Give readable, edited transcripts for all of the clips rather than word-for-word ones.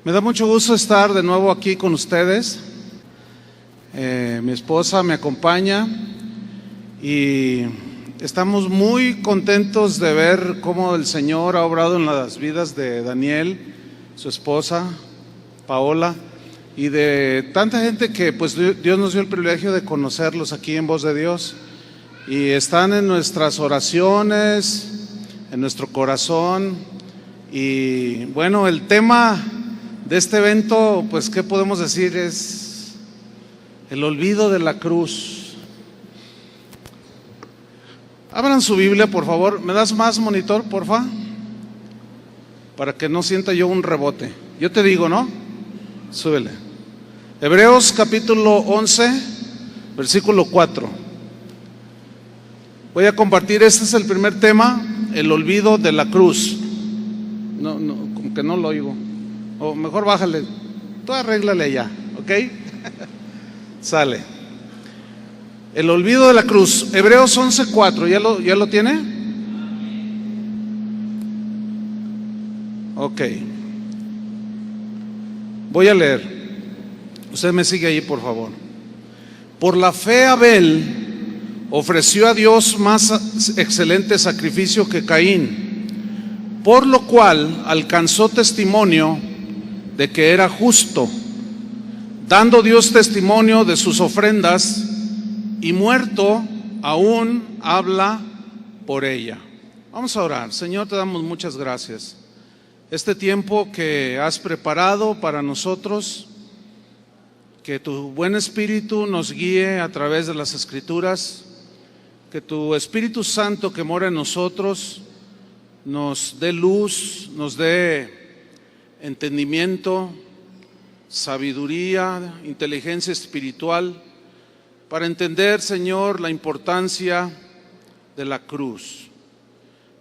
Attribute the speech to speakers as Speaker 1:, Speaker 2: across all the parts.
Speaker 1: Me da mucho gusto estar de nuevo aquí con ustedes. Mi esposa me acompaña y estamos muy contentos de ver cómo el Señor ha obrado en las vidas de Daniel, su esposa, Paola, y de tanta gente que pues Dios nos dio el privilegio de conocerlos aquí en Voz de Dios. Y están en nuestras oraciones, en nuestro corazón. Y bueno, el tema de este evento, pues ¿qué podemos decir? Es el olvido de la cruz. Abran su Biblia, por favor. ¿Me das más monitor, porfa? Para que no sienta yo un rebote. Yo te digo, ¿no? Súbele. Hebreos capítulo 11, versículo 4. Voy a compartir, este es el primer tema, el olvido de la cruz. No, como que no lo oigo. O mejor bájale, tú arréglale ya, ¿ok? Sale. El olvido de la cruz, Hebreos 11:4, ¿ya lo tiene? Ok. Voy a leer. Usted me sigue ahí, por favor. Por la fe Abel ofreció a Dios más excelente sacrificio que Caín, por lo cual alcanzó testimonio de que era justo, dando Dios testimonio de sus ofrendas, y muerto aún habla por ella. Vamos a orar. Señor, te damos muchas gracias. Este tiempo que has preparado para nosotros, que tu buen Espíritu nos guíe a través de las Escrituras, que tu Espíritu Santo que mora en nosotros nos dé luz, nos dé entendimiento, sabiduría, inteligencia espiritual, para entender, Señor, la importancia de la cruz.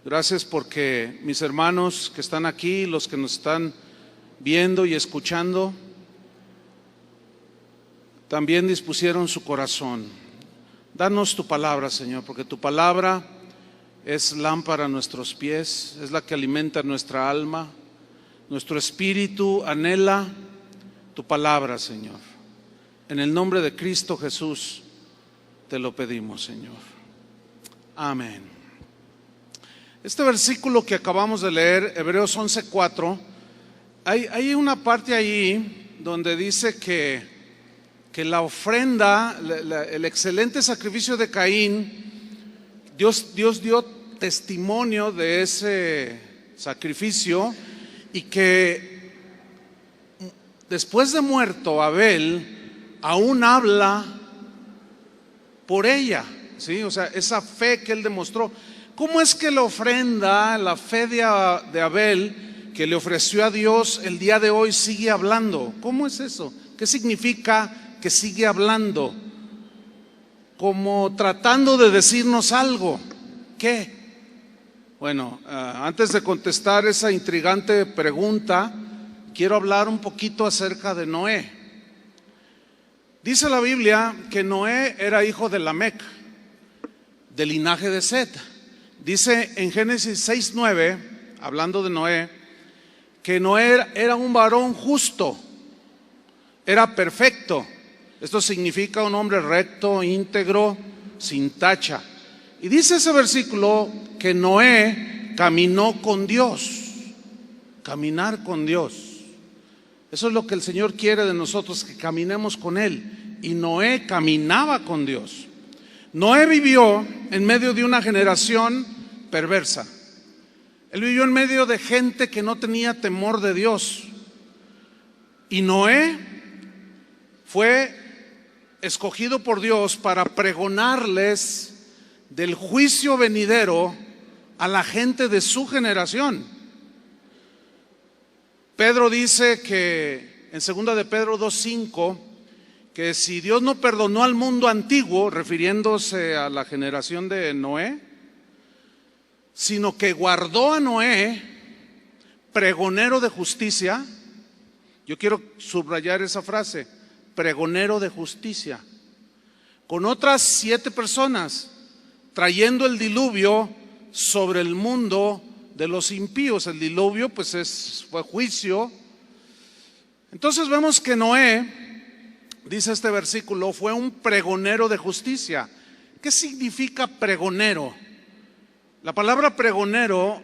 Speaker 1: Gracias porque mis hermanos que están aquí, los que nos están viendo y escuchando, también dispusieron su corazón. Danos tu palabra, Señor, porque tu palabra es lámpara a nuestros pies, es la que alimenta nuestra alma. Nuestro espíritu anhela tu palabra, Señor. En el nombre de Cristo Jesús te lo pedimos, Señor. Amén. Este versículo que acabamos de leer, Hebreos 11:4, hay una parte ahí donde dice que la ofrenda, el excelente sacrificio de Caín, Dios dio testimonio de ese sacrificio, y que después de muerto Abel aún habla por ella, ¿sí? O sea, esa fe que él demostró. ¿Cómo es que la ofrenda, la fe de Abel que le ofreció a Dios el día de hoy sigue hablando? ¿Cómo es eso? ¿Qué significa que sigue hablando? Como tratando de decirnos algo. ¿Qué? Bueno, antes de contestar esa intrigante pregunta, quiero hablar un poquito acerca de Noé. Dice la Biblia que Noé era hijo de Lamec, del linaje de Set. Dice en Génesis 6:9, hablando de Noé, que Noé era un varón justo, era perfecto. Esto significa un hombre recto, íntegro, sin tacha. Y dice ese versículo que Noé caminó con Dios. Caminar con Dios. Eso es lo que el Señor quiere de nosotros, que caminemos con Él. Y Noé caminaba con Dios. Noé vivió en medio de una generación perversa. Él vivió en medio de gente que no tenía temor de Dios. Y Noé fue escogido por Dios para pregonarles del juicio venidero a la gente de su generación. Pedro dice que en 2 de Pedro 2:5, que si Dios no perdonó al mundo antiguo, refiriéndose a la generación de Noé, sino que guardó a Noé pregonero de justicia. Yo quiero subrayar esa frase, pregonero de justicia, con otras 7 personas, trayendo el diluvio sobre el mundo de los impíos. El diluvio pues fue juicio Entonces vemos que Noé, dice este versículo, fue un pregonero de justicia. ¿Qué significa pregonero? La palabra pregonero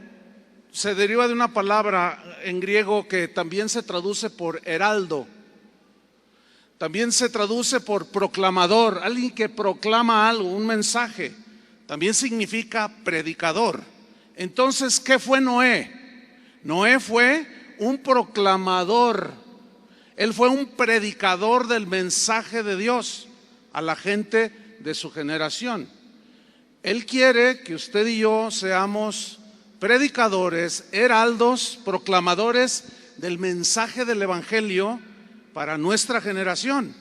Speaker 1: se deriva de una palabra en griego que también se traduce por heraldo. También se traduce por proclamador, alguien que proclama algo, un mensaje. También significa predicador. Entonces, ¿qué fue Noé? Noé fue un proclamador. Él fue un predicador del mensaje de Dios a la gente de su generación. Él quiere que usted y yo seamos predicadores, heraldos, proclamadores del mensaje del Evangelio para nuestra generación.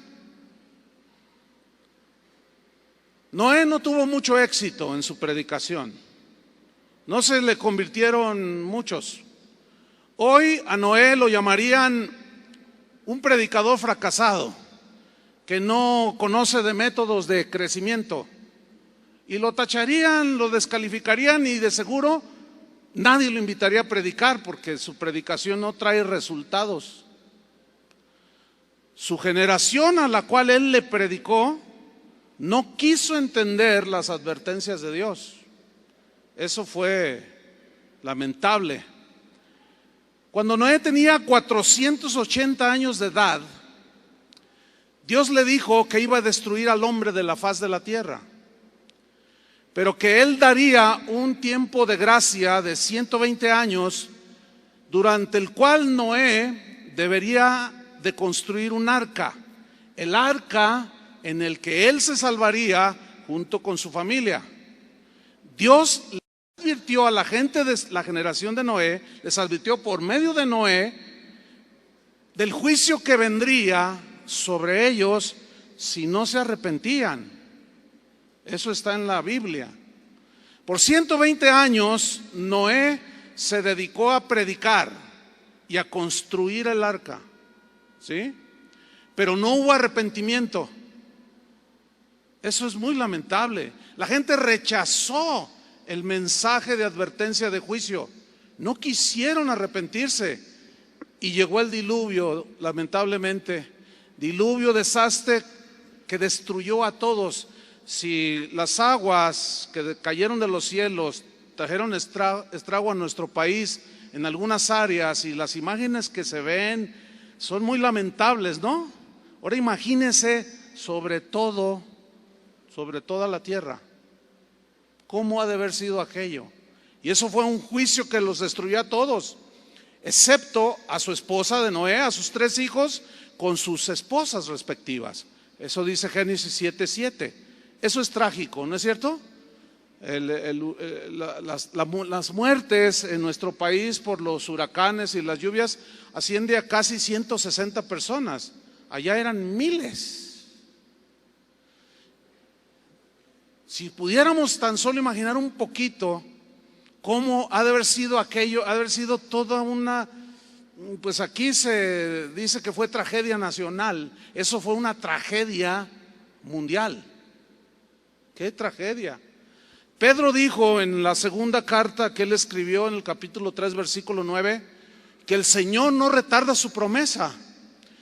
Speaker 1: Noé no tuvo mucho éxito en su predicación. No se le convirtieron muchos. Hoy a Noé lo llamarían un predicador fracasado, que no conoce de métodos de crecimiento. Y lo tacharían, lo descalificarían y de seguro nadie lo invitaría a predicar porque su predicación no trae resultados. Su generación a la cual él le predicó no quiso entender las advertencias de Dios. Eso fue lamentable. Cuando Noé tenía 480 años de edad, Dios le dijo que iba a destruir al hombre de la faz de la tierra, pero que él daría un tiempo de gracia de 120 años, durante el cual Noé debería de construir un arca, el arca en el que él se salvaría junto con su familia. Dios le advirtió a la gente de la generación de Noé, les advirtió por medio de Noé del juicio que vendría sobre ellos si no se arrepentían. Eso está en la Biblia. Por 120 años Noé se dedicó a predicar y a construir el arca, ¿sí? Pero no hubo arrepentimiento. Eso es muy lamentable. La gente rechazó el mensaje de advertencia de juicio. No quisieron arrepentirse. Y llegó el diluvio, lamentablemente. Diluvio, desastre que destruyó a todos. Si las aguas que cayeron de los cielos trajeron estrago a nuestro país en algunas áreas, y las imágenes que se ven son muy lamentables, ¿no? Ahora imagínese sobre toda la tierra. ¿Cómo ha de haber sido aquello? Y eso fue un juicio que los destruyó a todos, excepto a su esposa de Noé, a sus 3 hijos con sus esposas respectivas. Eso dice Génesis 7:7. Eso es trágico, ¿no es cierto? Las muertes en nuestro país por los huracanes y las lluvias asciende a casi 160 personas. Allá eran miles. Si pudiéramos tan solo imaginar un poquito cómo ha de haber sido aquello, ha de haber sido toda una, pues aquí se dice que fue tragedia nacional. Eso fue una tragedia mundial. ¡Qué tragedia! Pedro dijo en la segunda carta que él escribió en el capítulo 3 versículo 9 que el Señor no retarda su promesa,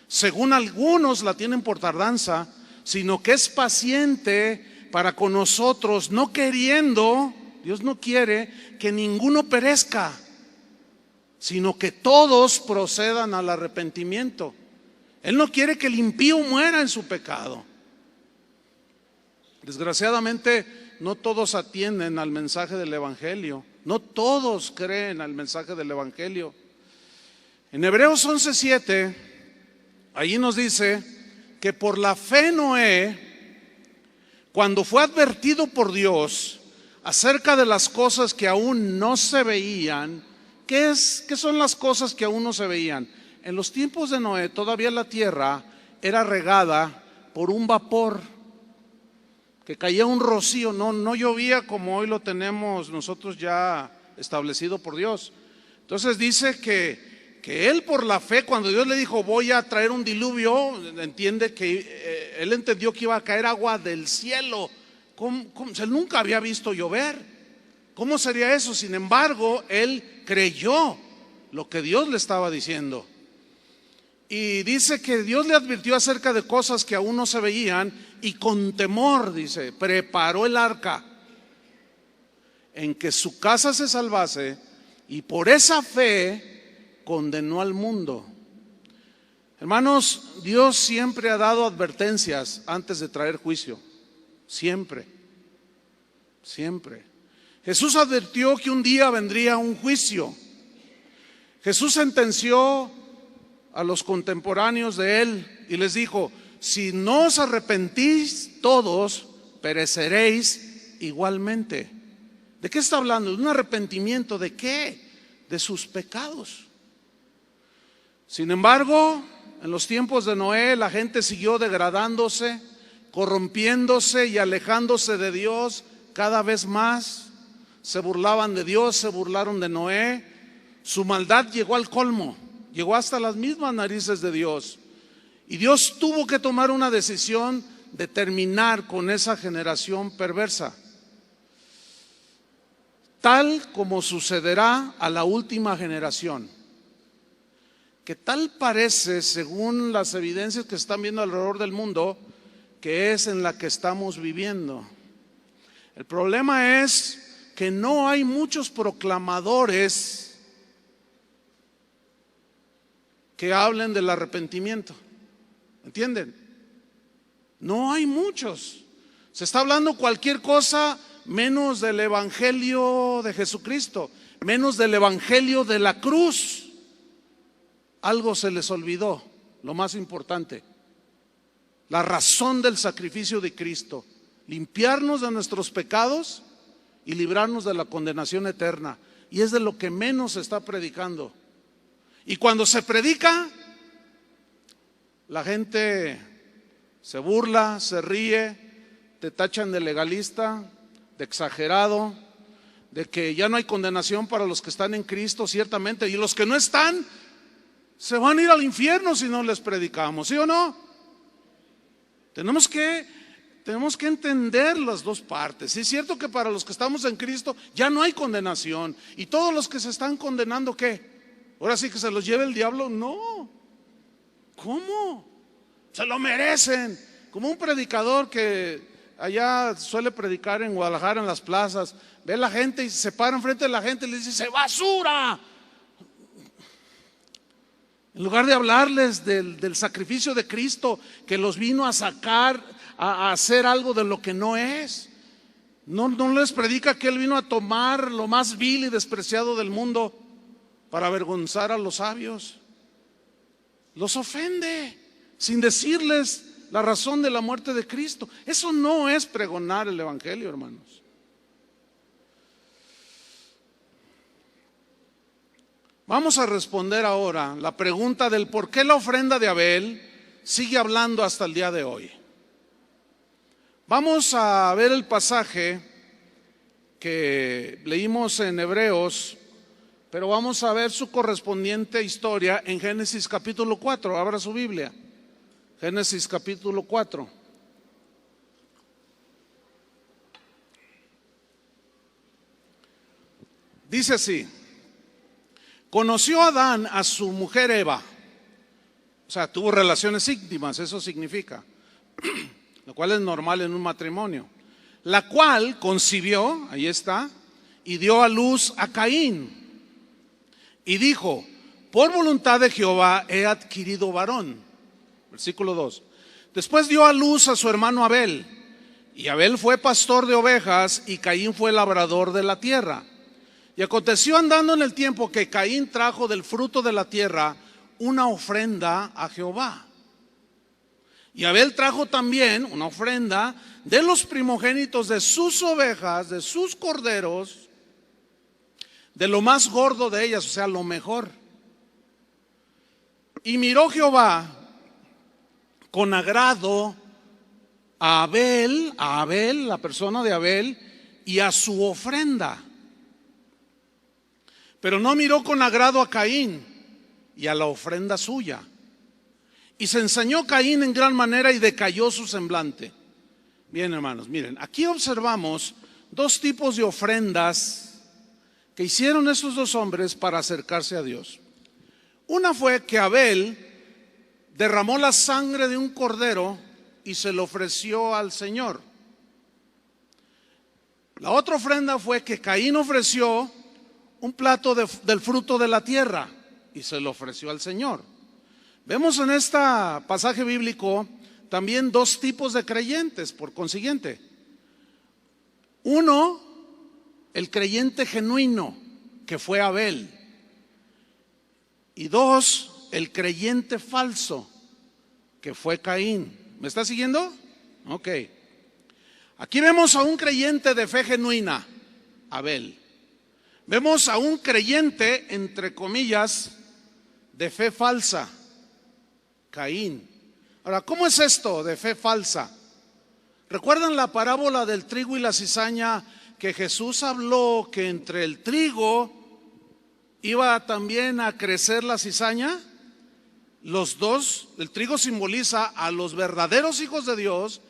Speaker 1: según algunos la tienen por tardanza, sino que es paciente para con nosotros, no queriendo, Dios no quiere que ninguno perezca, sino que todos procedan al arrepentimiento. Él no quiere que el impío muera en su pecado. Desgraciadamente no todos atienden al mensaje del Evangelio, no todos creen al mensaje del Evangelio. En Hebreos 11:7, allí nos dice que por la fe Noé, cuando fue advertido por Dios acerca de las cosas que aún no se veían. ¿Qué son las cosas que aún no se veían? En los tiempos de Noé todavía la tierra era regada por un vapor, que caía un rocío, no llovía como hoy lo tenemos nosotros ya establecido por Dios. Entonces dice que él por la fe, cuando Dios le dijo voy a traer un diluvio, entiende que él entendió que iba a caer agua del cielo. Él nunca había visto llover. ¿Cómo sería eso? Sin embargo, él creyó lo que Dios le estaba diciendo. Y dice que Dios le advirtió acerca de cosas que aún no se veían y con temor, dice, preparó el arca en que su casa se salvase y por esa fe condenó al mundo. Hermanos, Dios siempre ha dado advertencias antes de traer juicio. Siempre. Siempre. Jesús advirtió que un día vendría un juicio. Jesús sentenció a los contemporáneos de él y les dijo: si no os arrepentís todos, pereceréis igualmente. ¿De qué está hablando? ¿De un arrepentimiento de qué? De sus pecados. Sin embargo, en los tiempos de Noé la gente siguió degradándose, corrompiéndose y alejándose de Dios cada vez más. Se burlaban de Dios, se burlaron de Noé. Su maldad llegó al colmo, llegó hasta las mismas narices de Dios. Y Dios tuvo que tomar una decisión de terminar con esa generación perversa, tal como sucederá a la última generación, que tal parece, según las evidencias que están viendo alrededor del mundo, que es en la que estamos viviendo. El problema es que no hay muchos proclamadores que hablen del arrepentimiento. ¿Entienden? No hay muchos. Se está hablando cualquier cosa menos del evangelio de Jesucristo, menos del evangelio de la cruz. Algo se les olvidó, lo más importante: la razón del sacrificio de Cristo, limpiarnos de nuestros pecados y librarnos de la condenación eterna. Y es de lo que menos se está predicando. Y cuando se predica, la gente se burla, se ríe, te tachan de legalista, de exagerado, de que ya no hay condenación para los que están en Cristo, ciertamente, y los que no están se van a ir al infierno si no les predicamos, ¿sí o no? Tenemos que entender las dos partes. Sí, es cierto que para los que estamos en Cristo ya no hay condenación, y todos los que se están condenando, ¿qué? ¿Ahora sí que se los lleve el diablo? No. ¿Cómo? Se lo merecen. Como un predicador que allá suele predicar en Guadalajara, en las plazas, ve a la gente y se para enfrente de la gente y le dice: ¡basura! En lugar de hablarles del sacrificio de Cristo, que los vino a sacar, a hacer algo de lo que no es. No les predica que Él vino a tomar lo más vil y despreciado del mundo para avergonzar a los sabios. Los ofende sin decirles la razón de la muerte de Cristo. Eso no es pregonar el evangelio, hermanos. Vamos a responder ahora la pregunta del por qué la ofrenda de Abel sigue hablando hasta el día de hoy. Vamos a ver el pasaje que leímos en Hebreos, pero vamos a ver su correspondiente historia en Génesis capítulo 4. Abra su Biblia. Génesis capítulo 4. Dice así: conoció Adán a su mujer Eva, o sea, tuvo relaciones íntimas, eso significa, lo cual es normal en un matrimonio, la cual concibió, ahí está, y dio a luz a Caín, y dijo: por voluntad de Jehová he adquirido varón. Versículo 2. Después dio a luz a su hermano Abel, y Abel fue pastor de ovejas y Caín fue labrador de la tierra. Y aconteció andando en el tiempo que Caín trajo del fruto de la tierra una ofrenda a Jehová. Y Abel trajo también una ofrenda de los primogénitos de sus ovejas, de sus corderos, de lo más gordo de ellas, o sea, lo mejor. Y miró Jehová con agrado a Abel, la persona de Abel, y a su ofrenda. Pero no miró con agrado a Caín y a la ofrenda suya. Y se ensañó Caín en gran manera y decayó su semblante. Bien, hermanos, miren, aquí observamos dos tipos de ofrendas que hicieron esos dos hombres para acercarse a Dios. Una fue que Abel derramó la sangre de un cordero y se lo ofreció al Señor. La otra ofrenda fue que Caín ofreció un plato del fruto de la tierra y se lo ofreció al Señor. Vemos en este pasaje bíblico también dos tipos de creyentes, por consiguiente. Uno, el creyente genuino, que fue Abel. Y dos, el creyente falso, que fue Caín. ¿Me está siguiendo? Ok. Aquí vemos a un creyente de fe genuina, Abel. Vemos a un creyente, entre comillas, de fe falsa, Caín. Ahora, ¿cómo es esto de fe falsa? ¿Recuerdan la parábola del trigo y la cizaña que Jesús habló que entre el trigo iba también a crecer la cizaña? Los dos, el trigo simboliza a los verdaderos hijos de Dios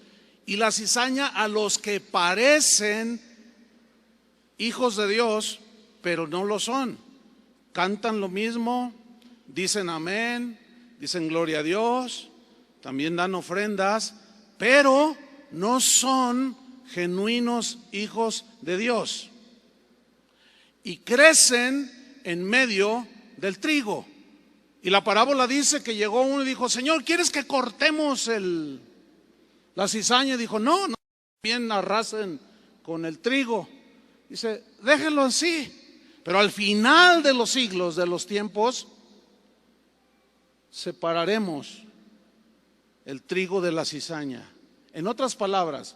Speaker 1: y la cizaña a los que parecen hijos de Dios, pero no lo son. Cantan lo mismo, dicen amén, dicen gloria a Dios, también dan ofrendas, pero no son genuinos hijos de Dios. Y crecen en medio del trigo. Y la parábola dice que llegó uno y dijo: Señor, ¿quieres que cortemos la cizaña? Y dijo: no, bien arrasen con el trigo. Dice: déjenlo así. Pero al final de los siglos, de los tiempos, separaremos el trigo de la cizaña. En otras palabras,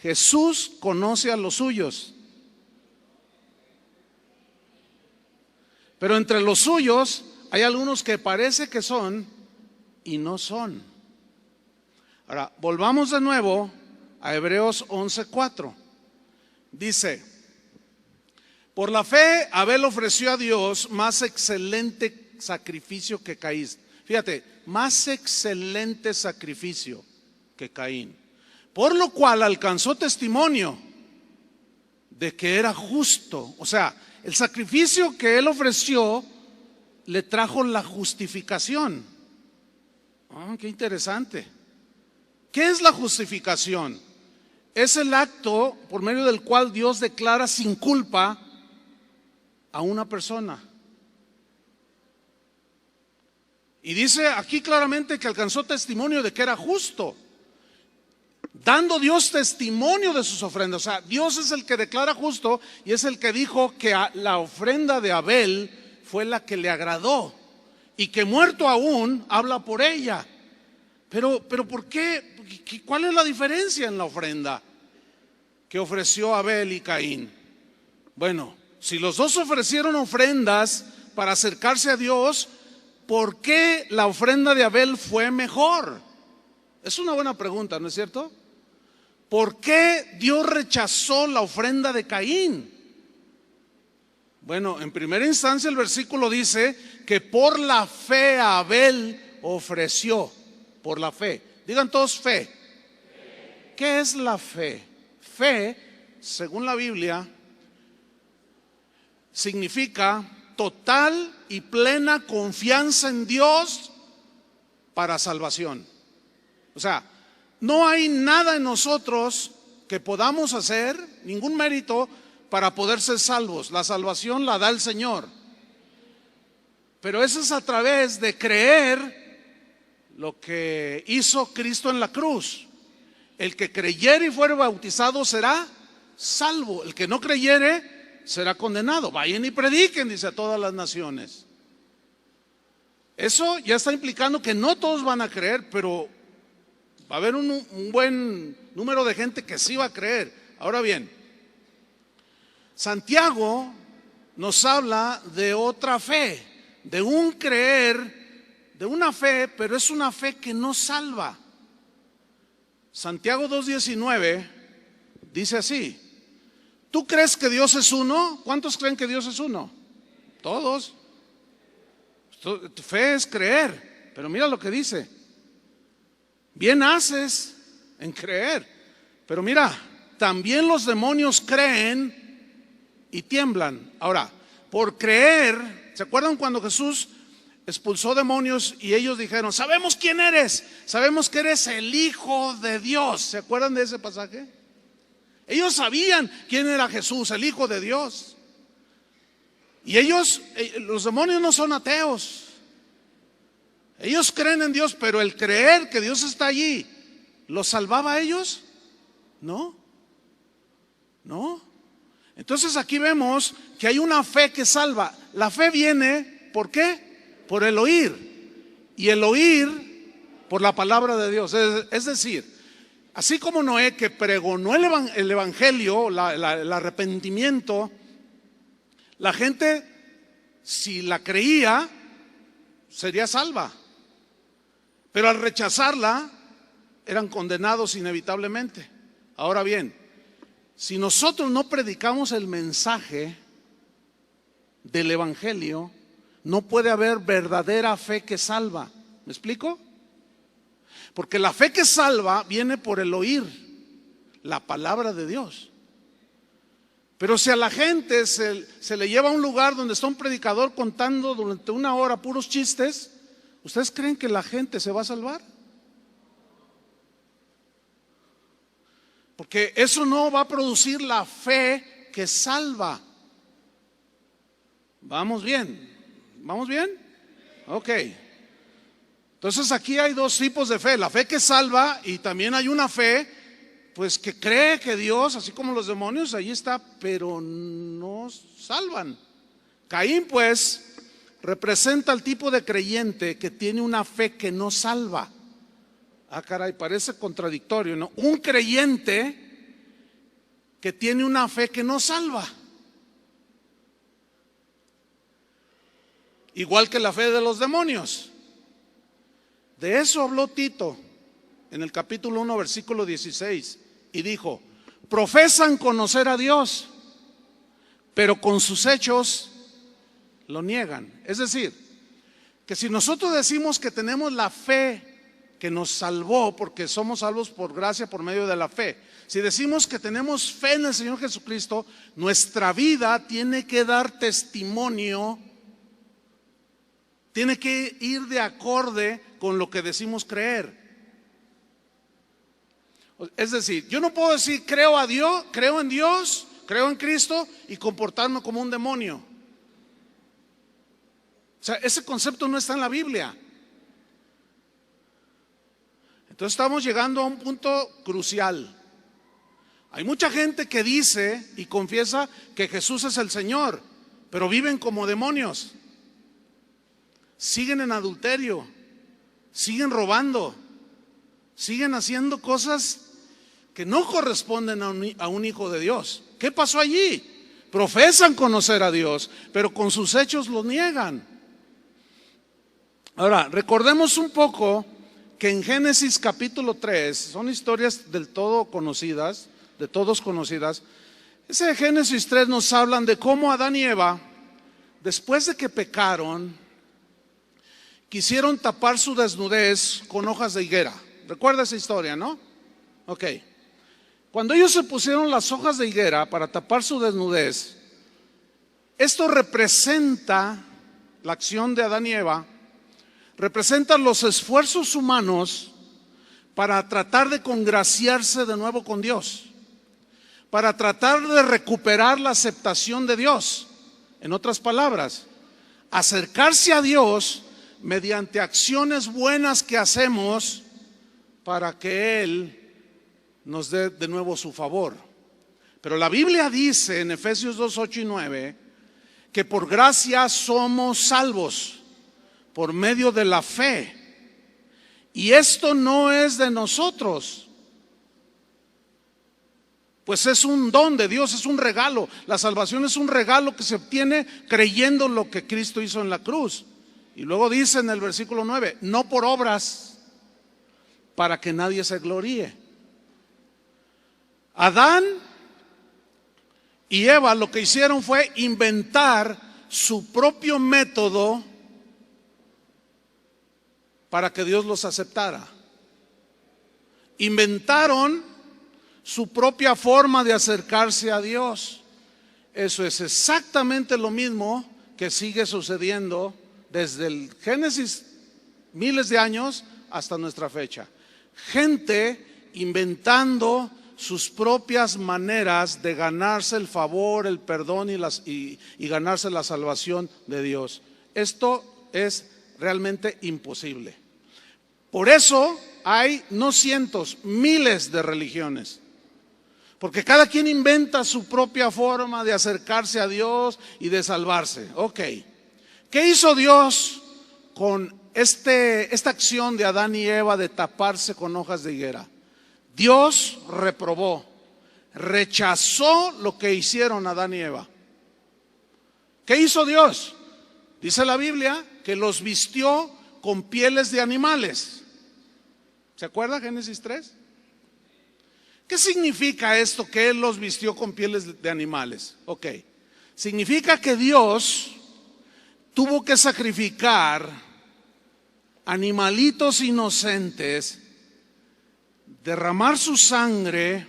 Speaker 1: Jesús conoce a los suyos, pero entre los suyos hay algunos que parece que son y no son. Ahora, volvamos de nuevo a Hebreos 11:4. Dice: por la fe Abel ofreció a Dios más excelente sacrificio que Caín. Fíjate, más excelente sacrificio que Caín. Por lo cual alcanzó testimonio de que era justo. O sea, el sacrificio que él ofreció le trajo la justificación. Qué interesante. ¿Qué es la justificación? Es el acto por medio del cual Dios declara sin culpa a una persona. Y dice aquí claramente que alcanzó testimonio de que era justo, dando Dios testimonio de sus ofrendas. O sea, Dios es el que declara justo y es el que dijo que la ofrenda de Abel fue la que le agradó y que muerto aún habla por ella. Pero ¿por qué? ¿Cuál es la diferencia en la ofrenda que ofreció Abel y Caín? Bueno, si los dos ofrecieron ofrendas para acercarse a Dios, ¿por qué la ofrenda de Abel fue mejor? Es una buena pregunta, ¿no es cierto? ¿Por qué Dios rechazó la ofrenda de Caín? Bueno, en primera instancia el versículo dice que por la fe Abel ofreció, por la fe. Digan todos fe. ¿Qué es la fe? Fe, según la Biblia, significa total y plena confianza en Dios para salvación. O sea, no hay nada en nosotros que podamos hacer, ningún mérito para poder ser salvos. La salvación la da el Señor. Pero eso es a través de creer lo que hizo Cristo en la cruz. El que creyere y fuere bautizado será salvo. El que no creyere será condenado. Vayan y prediquen, dice, a todas las naciones. Eso ya está implicando que no todos van a creer, pero va a haber un buen número de gente que sí va a creer. Ahora bien, Santiago nos habla de otra fe, de un creer, de una fe, pero es una fe que no salva. Santiago 2:19 dice así: ¿tú crees que Dios es uno? ¿Cuántos creen que Dios es uno? Todos. Tu fe es creer, pero mira lo que dice: bien haces en creer, pero mira, también los demonios creen y tiemblan. Ahora, por creer, ¿se acuerdan cuando Jesús expulsó demonios y ellos dijeron: sabemos quién eres, sabemos que eres el Hijo de Dios. ¿Se acuerdan de ese pasaje? Ellos sabían quién era Jesús, el Hijo de Dios. Y ellos, los demonios no son ateos. Ellos creen en Dios, pero el creer que Dios está allí, ¿los salvaba a ellos? No. Entonces aquí vemos que hay una fe que salva. La fe viene, ¿por qué? Por el oír. Y el oír por la palabra de Dios. Es decir, así como Noé, que pregonó el evangelio, el arrepentimiento, la gente, si la creía, sería salva. Pero al rechazarla, eran condenados inevitablemente. Ahora bien, si nosotros no predicamos el mensaje del evangelio, no puede haber verdadera fe que salva. ¿Me explico? Porque la fe que salva viene por el oír la palabra de Dios. Pero si a la gente se le lleva a un lugar donde está un predicador contando durante una hora puros chistes, ¿ustedes creen que la gente se va a salvar? Porque eso no va a producir la fe que salva. ¿Vamos bien? ¿Vamos bien? Ok. Entonces aquí hay dos tipos de fe: la fe que salva, y también hay una fe pues que cree que Dios, así como los demonios, ahí está, pero no salvan. Caín pues representa el tipo de creyente que tiene una fe que no salva. Ah, caray, parece contradictorio, ¿no? Un creyente que tiene una fe que no salva. Igual que la fe de los demonios. De eso habló Tito en el capítulo 1, versículo 16, y dijo: profesan conocer a Dios, pero con sus hechos lo niegan. Es decir, que si nosotros decimos que tenemos la fe que nos salvó, porque somos salvos por gracia por medio de la fe, si decimos que tenemos fe en el Señor Jesucristo, nuestra vida tiene que dar testimonio, tiene que ir de acorde con lo que decimos creer. Es decir, yo no puedo decir creo a Dios, creo en Dios, creo en Cristo y comportarme como un demonio. O sea, ese concepto no está en la Biblia. Entonces estamos llegando a un punto crucial. Hay mucha gente que dice y confiesa que Jesús es el Señor, pero viven como demonios. Siguen en adulterio, siguen robando, siguen haciendo cosas que no corresponden a un hijo de Dios. ¿Qué pasó allí? Profesan conocer a Dios, pero con sus hechos lo niegan. Ahora, recordemos un poco que en Génesis capítulo 3, son historias del todo conocidas, de todos conocidas. Ese Génesis 3 nos hablan de cómo Adán y Eva, después de que pecaron, quisieron tapar su desnudez con hojas de higuera. ¿Recuerda esa historia, no? Ok. Cuando ellos se pusieron las hojas de higuera para tapar su desnudez, esto representa la acción de Adán y Eva, representa los esfuerzos humanos para tratar de congraciarse de nuevo con Dios, para tratar de recuperar la aceptación de Dios. En otras palabras, acercarse a Dios mediante acciones buenas que hacemos para que Él nos dé de nuevo su favor. Pero la Biblia dice en Efesios 2, 8 y 9 que por gracia somos salvos por medio de la fe, y esto no es de nosotros, pues es un don de Dios, es un regalo. La salvación es un regalo que se obtiene creyendo en lo que Cristo hizo en la cruz. Y luego dice en el versículo 9, no por obras, para que nadie se gloríe. Adán y Eva lo que hicieron fue inventar su propio método para que Dios los aceptara. Inventaron su propia forma de acercarse a Dios. Eso es exactamente lo mismo que sigue sucediendo desde el Génesis, miles de años hasta nuestra fecha. Gente inventando sus propias maneras de ganarse el favor, el perdón y ganarse la salvación de Dios. Esto es realmente imposible. Por eso hay no cientos, miles de religiones. Porque cada quien inventa su propia forma de acercarse a Dios y de salvarse. Ok. ¿Qué hizo Dios con esta acción de Adán y Eva de taparse con hojas de higuera? Dios reprobó, rechazó lo que hicieron Adán y Eva. ¿Qué hizo Dios? Dice la Biblia que los vistió con pieles de animales. ¿Se acuerda Génesis 3? ¿Qué significa esto que Él los vistió con pieles de animales? Ok, significa que Dios tuvo que sacrificar animalitos inocentes, derramar su sangre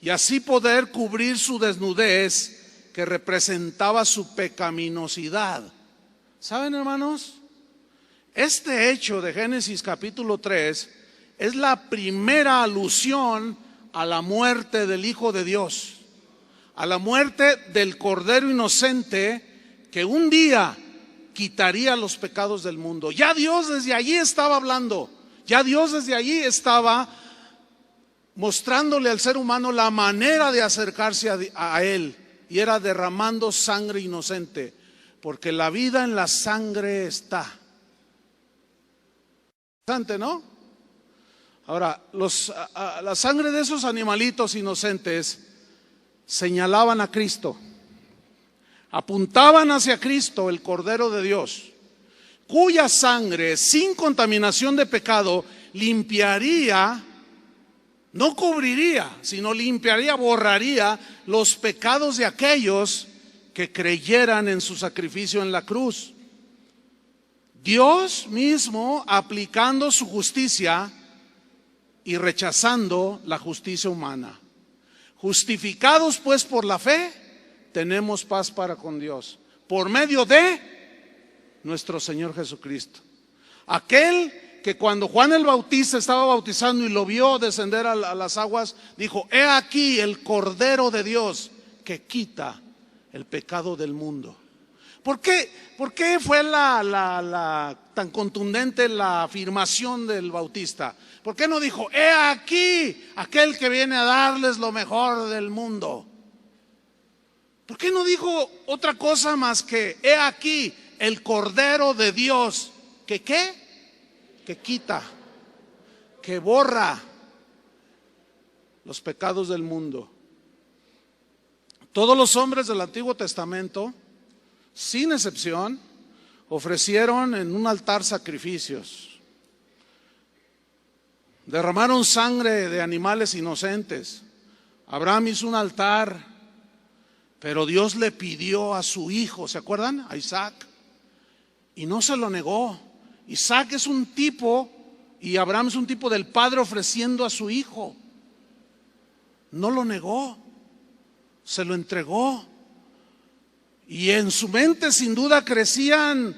Speaker 1: y así poder cubrir su desnudez que representaba su pecaminosidad. ¿Saben, hermanos? Este hecho de Génesis capítulo 3 es la primera alusión a la muerte del Hijo de Dios, a la muerte del Cordero inocente que un día quitaría los pecados del mundo. Ya Dios desde allí estaba hablando, ya Dios desde allí estaba mostrándole al ser humano la manera de acercarse a Él, y era derramando sangre inocente, porque la vida en la sangre está. Interesante, ¿no? Ahora, la sangre de esos animalitos inocentes señalaban a Cristo, apuntaban hacia Cristo, el Cordero de Dios, cuya sangre sin contaminación de pecado limpiaría, no cubriría, sino limpiaría, borraría los pecados de aquellos que creyeran en su sacrificio en la cruz. Dios mismo aplicando su justicia y rechazando la justicia humana. Justificados pues por la fe, tenemos paz para con Dios, por medio de nuestro Señor Jesucristo. Aquel que cuando Juan el Bautista estaba bautizando y lo vio descender a las aguas, dijo: he aquí el Cordero de Dios que quita el pecado del mundo. ¿Por qué fue tan contundente la afirmación del Bautista? ¿Por qué no dijo: he aquí aquel que viene a darles lo mejor del mundo? ¿Por qué no dijo otra cosa más que: he aquí el Cordero de Dios que ¿qué? Que quita, que borra los pecados del mundo? Todos los hombres del Antiguo Testamento, sin excepción, ofrecieron en un altar sacrificios. Derramaron sangre de animales inocentes. Abraham hizo un altar, pero Dios le pidió a su hijo, ¿se acuerdan? A Isaac. Y no se lo negó. Isaac es un tipo, y Abraham es un tipo del padre ofreciendo a su hijo. No lo negó, se lo entregó. Y en su mente sin duda crecían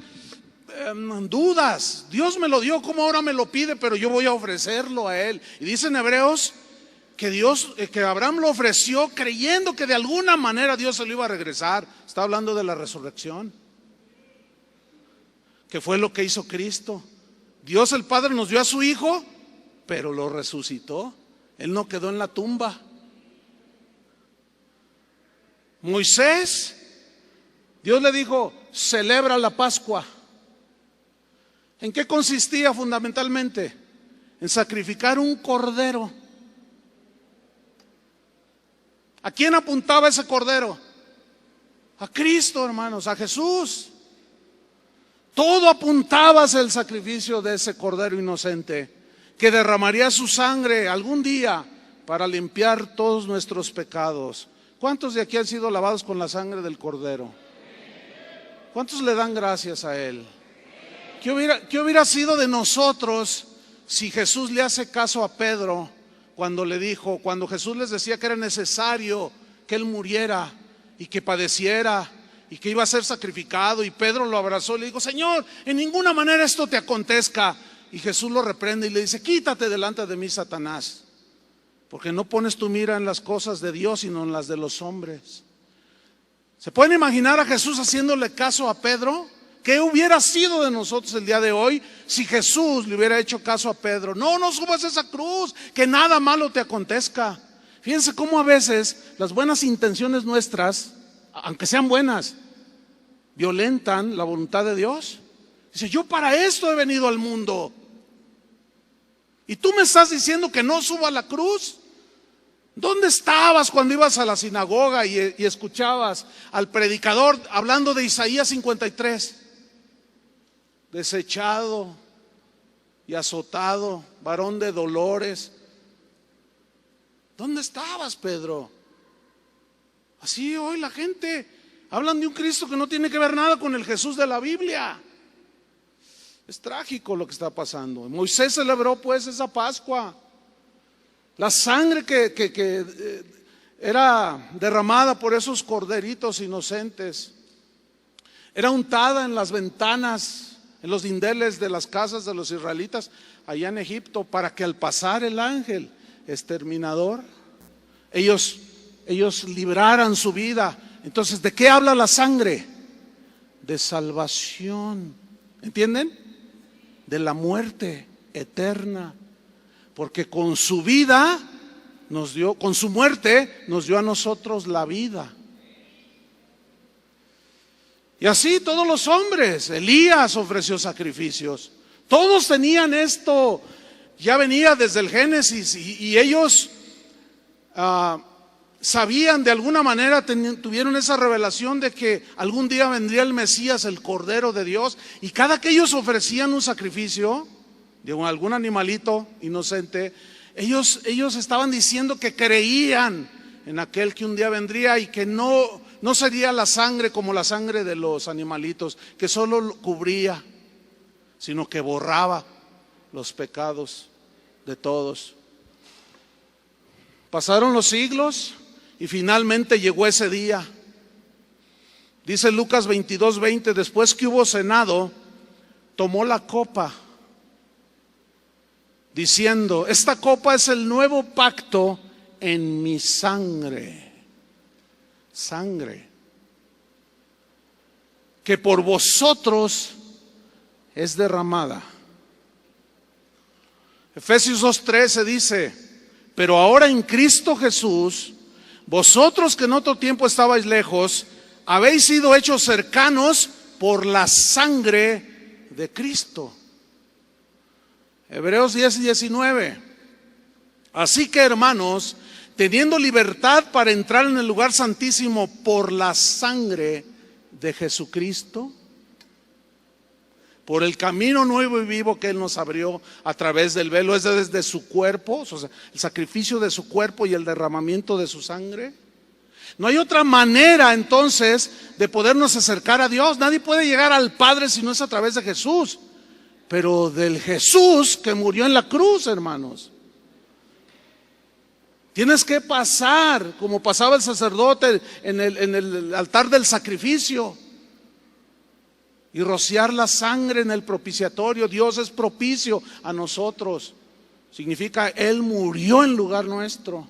Speaker 1: dudas. Dios me lo dio, ¿cómo ahora me lo pide? Pero yo voy a ofrecerlo a Él. Y dicen Hebreos que Abraham lo ofreció creyendo que de alguna manera Dios se lo iba a regresar. Está hablando de la resurrección, que fue lo que hizo Cristo. Dios el Padre nos dio a su Hijo, pero lo resucitó. Él no quedó en la tumba. Moisés, Dios le dijo: celebra la Pascua. ¿En qué consistía fundamentalmente? En sacrificar un cordero. ¿A quién apuntaba ese cordero? A Cristo, hermanos, a Jesús. Todo apuntaba hacia el sacrificio de ese cordero inocente, que derramaría su sangre algún día para limpiar todos nuestros pecados. ¿Cuántos de aquí han sido lavados con la sangre del cordero? ¿Cuántos le dan gracias a Él? ¿Qué hubiera sido de nosotros si Jesús le hace caso a Pedro cuando Jesús les decía que era necesario que Él muriera y que padeciera y que iba a ser sacrificado, y Pedro lo abrazó y le dijo: Señor, en ninguna manera esto te acontezca. Y Jesús lo reprende y le dice: quítate delante de mí, Satanás, porque no pones tu mira en las cosas de Dios, sino en las de los hombres. ¿Se pueden imaginar a Jesús haciéndole caso a Pedro? ¿Qué hubiera sido de nosotros el día de hoy si Jesús le hubiera hecho caso a Pedro? No, no subas esa cruz, que nada malo te acontezca. Fíjense cómo a veces las buenas intenciones nuestras, aunque sean buenas, violentan la voluntad de Dios. Dice: yo para esto he venido al mundo, y tú me estás diciendo que no suba la cruz. ¿Dónde estabas cuando ibas a la sinagoga y escuchabas al predicador hablando de Isaías 53? Desechado y azotado, varón de dolores. ¿Dónde estabas, Pedro? Así hoy la gente hablan de un Cristo que no tiene que ver nada con el Jesús de la Biblia. Es trágico lo que está pasando. Moisés celebró pues esa Pascua. La sangre que era derramada por esos corderitos inocentes era untada en las ventanas, en los dinteles de las casas de los israelitas allá en Egipto, para que al pasar el ángel exterminador, ellos libraran su vida. Entonces, ¿de qué habla la sangre? De salvación. ¿Entienden? De la muerte eterna. Porque con su vida nos dio, con su muerte nos dio a nosotros la vida. Y así todos los hombres. Elías ofreció sacrificios. Todos tenían esto, ya venía desde el Génesis, y ellos sabían, de alguna manera tuvieron esa revelación de que algún día vendría el Mesías, el Cordero de Dios. Y cada que ellos ofrecían un sacrificio de algún animalito inocente, ellos estaban diciendo que creían en aquel que un día vendría, y que no sería la sangre como la sangre de los animalitos, que solo cubría, sino que borraba los pecados de todos. Pasaron los siglos y finalmente llegó ese día. Dice Lucas 22:20: después que hubo cenado, tomó la copa, diciendo: esta copa es el nuevo pacto en mi sangre. Sangre que por vosotros es derramada. Efesios 2:13 dice: pero ahora en Cristo Jesús, vosotros que en otro tiempo estabais lejos, habéis sido hechos cercanos por la sangre de Cristo. Hebreos 10:19: así que, hermanos, teniendo libertad para entrar en el lugar santísimo por la sangre de Jesucristo, por el camino nuevo y vivo que Él nos abrió a través del velo, es desde su cuerpo, o sea, el sacrificio de su cuerpo y el derramamiento de su sangre. No hay otra manera entonces de podernos acercar a Dios. Nadie puede llegar al Padre si no es a través de Jesús, pero del Jesús que murió en la cruz, hermanos. Tienes que pasar como pasaba el sacerdote en el altar del sacrificio y rociar la sangre en el propiciatorio. Dios es propicio a nosotros. Significa Él murió en lugar nuestro.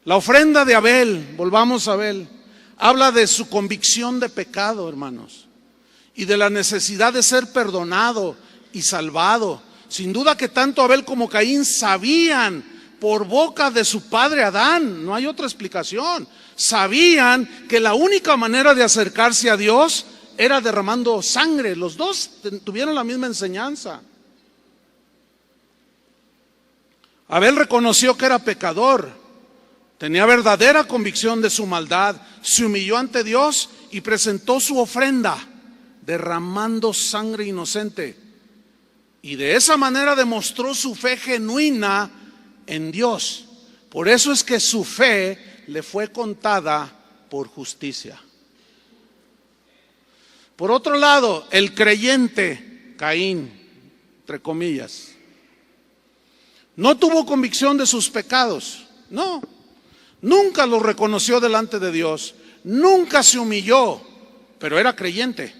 Speaker 1: La ofrenda de Abel, volvamos a Abel, habla de su convicción de pecado, hermanos, y de la necesidad de ser perdonado y salvado. Sin duda que tanto Abel como Caín sabían por boca de su padre Adán, no hay otra explicación, sabían que la única manera de acercarse a Dios era derramando sangre. Los dos tuvieron la misma enseñanza. Abel reconoció que era pecador, tenía verdadera convicción de su maldad, se humilló ante Dios y presentó su ofrenda, derramando sangre inocente. Y de esa manera demostró su fe genuina en Dios. Por eso es que su fe le fue contada por justicia. Por otro lado, el creyente Caín, entre comillas, no tuvo convicción de sus pecados. No, nunca los reconoció delante de Dios. nunca se humilló, pero era creyente.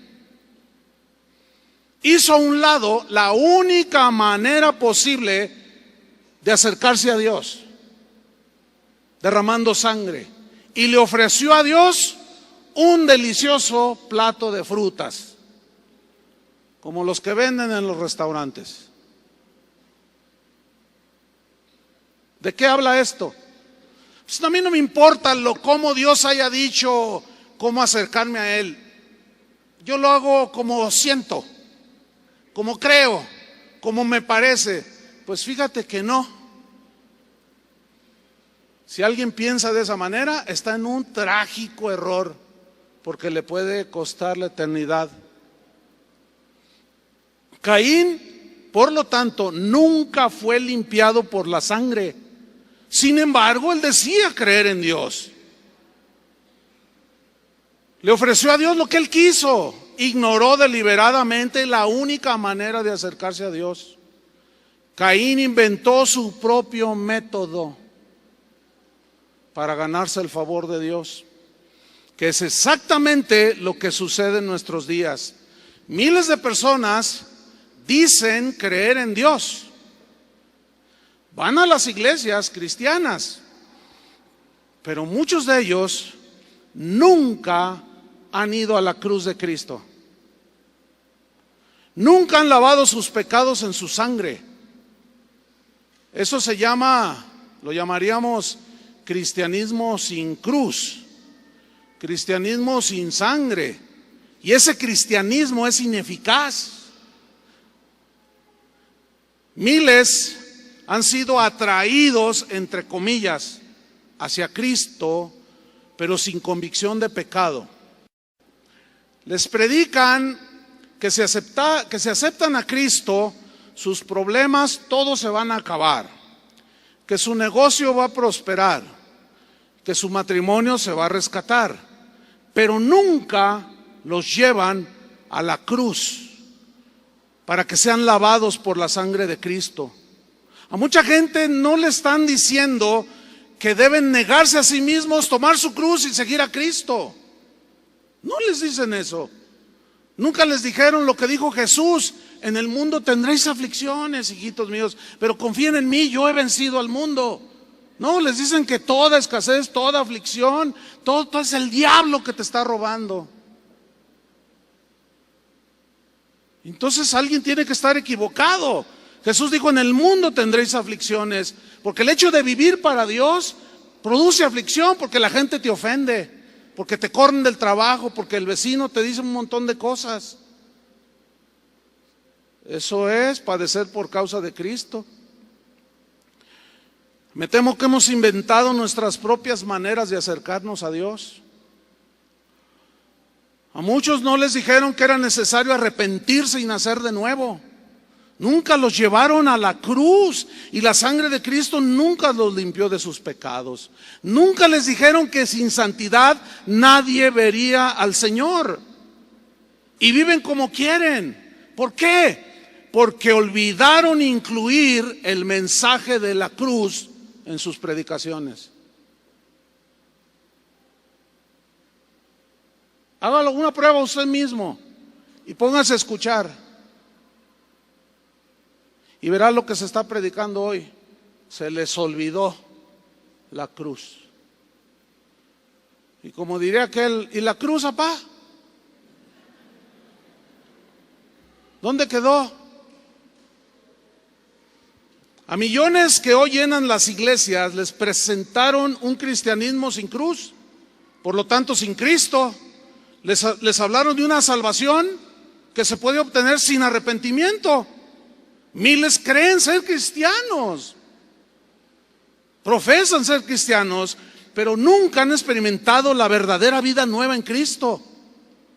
Speaker 1: Hizo a un lado la única manera posible de acercarse a Dios, derramando sangre, y le ofreció a Dios un delicioso plato de frutas, como los que venden en los restaurantes. ¿De qué habla esto? Pues a mí no me importa cómo Dios haya dicho cómo acercarme a Él. Yo lo hago como siento, como creo, como me parece. Pues fíjate que no. Si alguien piensa de esa manera, está en un trágico error, porque le puede costar la eternidad. Caín, por lo tanto, nunca fue limpiado por la sangre. Sin embargo, él decía creer en Dios. Le ofreció a Dios lo que él quiso. Ignoró deliberadamente la única manera de acercarse a Dios. Caín inventó su propio método para ganarse el favor de Dios, que es exactamente lo que sucede en nuestros días. Miles de personas dicen creer en Dios. Van a las iglesias cristianas, pero muchos de ellos nunca han ido a la cruz de Cristo. Nunca han lavado sus pecados en su sangre. Eso se llama, lo llamaríamos cristianismo sin cruz, cristianismo sin sangre. Y ese cristianismo es ineficaz. Miles han sido atraídos, entre comillas, hacia Cristo, pero sin convicción de pecado. Les predican que si aceptan a Cristo, sus problemas todos se van a acabar, que su negocio va a prosperar, que su matrimonio se va a rescatar, pero nunca los llevan a la cruz para que sean lavados por la sangre de Cristo. A mucha gente no le están diciendo que deben negarse a sí mismos, tomar su cruz y seguir a Cristo. No les dicen eso. Nunca les dijeron lo que dijo Jesús: en el mundo tendréis aflicciones, hijitos míos, pero confíen en mí, yo he vencido al mundo. No, les dicen que toda escasez, toda aflicción, todo es el diablo que te está robando. Entonces alguien tiene que estar equivocado. Jesús dijo: en el mundo tendréis aflicciones, porque el hecho de vivir para Dios produce aflicción, porque la gente te ofende, porque te corren del trabajo, porque el vecino te dice un montón de cosas. Eso es padecer por causa de Cristo. Me temo que hemos inventado nuestras propias maneras de acercarnos a Dios. A muchos no les dijeron que era necesario arrepentirse y nacer de nuevo. Nunca los llevaron a la cruz, y la sangre de Cristo nunca los limpió de sus pecados. Nunca les dijeron que sin santidad nadie vería al Señor. Y viven como quieren. ¿Por qué? Porque olvidaron incluir el mensaje de la cruz en sus predicaciones. Hágalo una prueba usted mismo y póngase a escuchar. Y verá lo que se está predicando hoy. Se les olvidó la cruz. Y como diría aquel: ¿y la cruz, papá? ¿Dónde quedó? A millones que hoy llenan las iglesias les presentaron un cristianismo sin cruz, por lo tanto sin Cristo. Les hablaron de una salvación que se puede obtener sin arrepentimiento. Miles creen ser cristianos, profesan ser cristianos, pero nunca han experimentado la verdadera vida nueva en Cristo.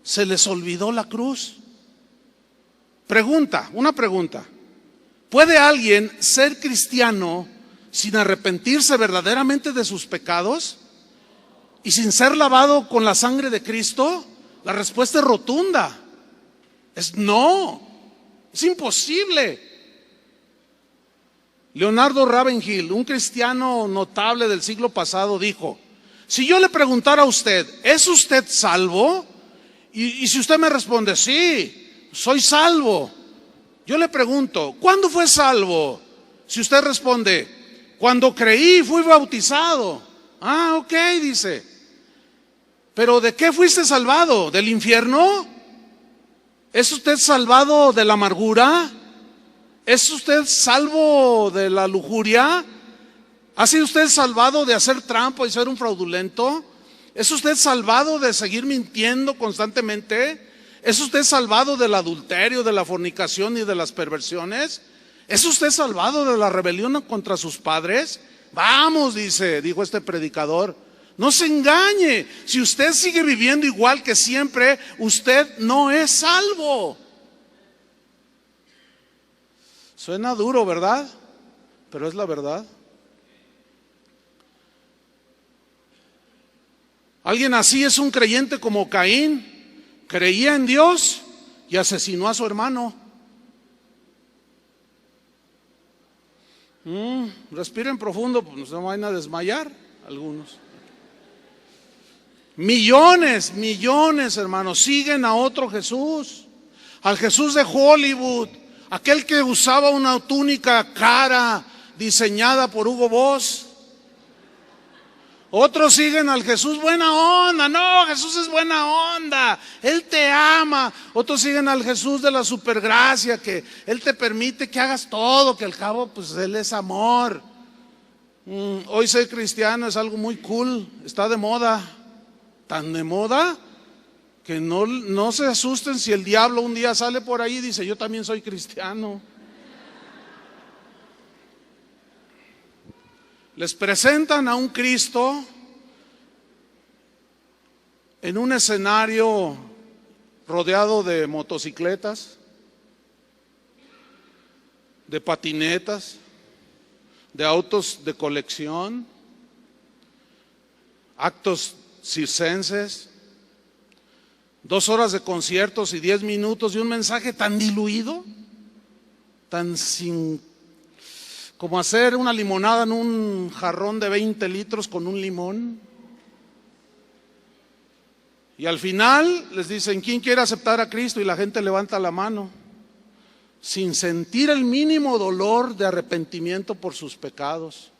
Speaker 1: Se les olvidó la cruz. Una pregunta: ¿puede alguien ser cristiano sin arrepentirse verdaderamente de sus pecados y sin ser lavado con la sangre de Cristo? La respuesta es rotunda. Es no, es imposible. Leonardo Ravenhill, un cristiano notable del siglo pasado, dijo: Si yo le preguntara a usted, ¿es usted salvo? Y si usted me responde, sí, soy salvo. Yo le pregunto, ¿cuándo fue salvo? Si usted responde, cuando creí, fui bautizado. Ah, ok, dice. ¿Pero de qué fuiste salvado? ¿Del infierno? ¿Es usted salvado de la amargura? ¿Es usted salvo de la lujuria? ¿Ha sido usted salvado de hacer trampa y ser un fraudulento? ¿Es usted salvado de seguir mintiendo constantemente? ¿Es usted salvado del adulterio, de la fornicación y de las perversiones? ¿Es usted salvado de la rebelión contra sus padres? Vamos, dijo este predicador, no se engañe. Si usted sigue viviendo igual que siempre, usted no es salvo. Suena duro, ¿verdad? Pero es la verdad. Alguien así es un creyente como Caín. Creía en Dios y asesinó a su hermano. Respiren profundo, pues no se vayan a desmayar algunos. Millones, hermanos, siguen a otro Jesús, al Jesús de Hollywood, aquel que usaba una túnica cara diseñada por Hugo Boss. Otros siguen al Jesús buena onda. No, Jesús es buena onda, Él te ama. Otros siguen al Jesús de la supergracia, que Él te permite que hagas todo, que al cabo pues Él es amor. Hoy ser cristiano es algo muy cool, está de moda. Tan de moda que no se asusten si el diablo un día sale por ahí y dice, yo también soy cristiano. Les presentan a un Cristo en un escenario rodeado de motocicletas, de patinetas, de autos de colección, actos circenses, 2 horas de conciertos y 10 minutos de un mensaje tan diluido, tan sin, como hacer una limonada en un jarrón de 20 litros con un limón. Y al final les dicen, ¿quién quiere aceptar a Cristo? Y la gente levanta la mano, sin sentir el mínimo dolor de arrepentimiento por sus pecados.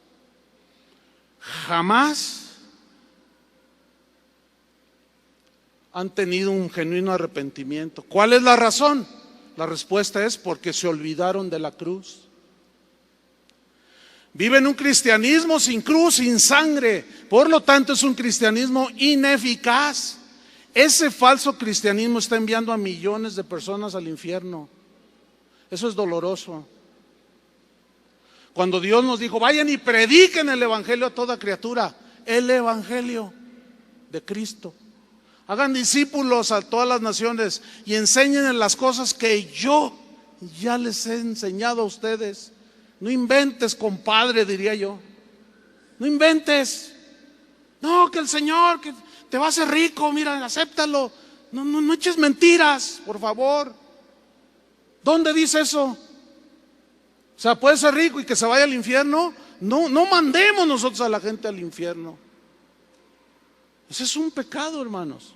Speaker 1: Jamás han tenido un genuino arrepentimiento. ¿Cuál es la razón? La respuesta es porque se olvidaron de la cruz. Viven un cristianismo sin cruz, sin sangre. Por lo tanto es un cristianismo ineficaz. Ese falso cristianismo está enviando a millones de personas al infierno. Eso es doloroso. Cuando Dios nos dijo, vayan y prediquen el evangelio a toda criatura, el evangelio de Cristo. Hagan discípulos a todas las naciones y enséñenles las cosas que yo ya les he enseñado a ustedes. No inventes, compadre, diría yo. No inventes. No, que el Señor que te va a hacer rico, mira, acéptalo. No eches mentiras, por favor. ¿Dónde dice eso? O sea, ¿puede ser rico y que se vaya al infierno? No mandemos nosotros a la gente al infierno. Ese es un pecado, hermanos.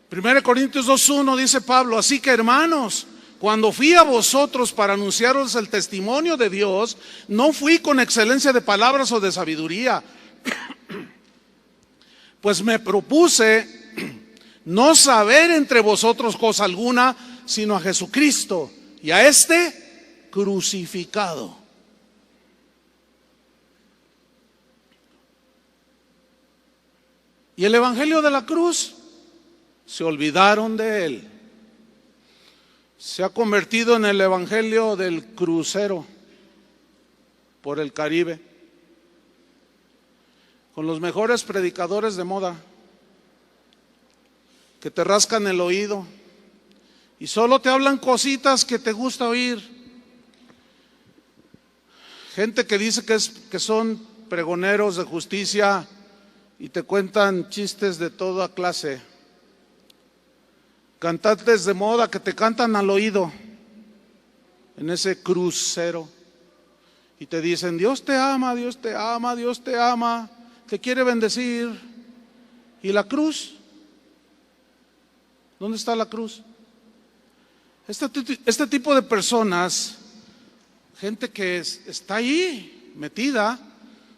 Speaker 1: Primero Corintios 2:1 dice Pablo, así que hermanos, cuando fui a vosotros para anunciaros el testimonio de Dios, no fui con excelencia de palabras o de sabiduría, pues me propuse no saber entre vosotros cosa alguna, sino a Jesucristo y a este crucificado. Y el evangelio de la cruz, se olvidaron de él. Se ha convertido en el evangelio del crucero por el Caribe, con los mejores predicadores de moda, que te rascan el oído y solo te hablan cositas que te gusta oír. Gente que dice que son pregoneros de justicia y te cuentan chistes de toda clase. Cantantes de moda que te cantan al oído. en ese crucero, y te dicen: Dios te ama, Dios te ama, Dios te ama, te quiere bendecir. ¿Y la cruz? ¿Dónde está la cruz? Este tipo de personas, gente que está ahí metida,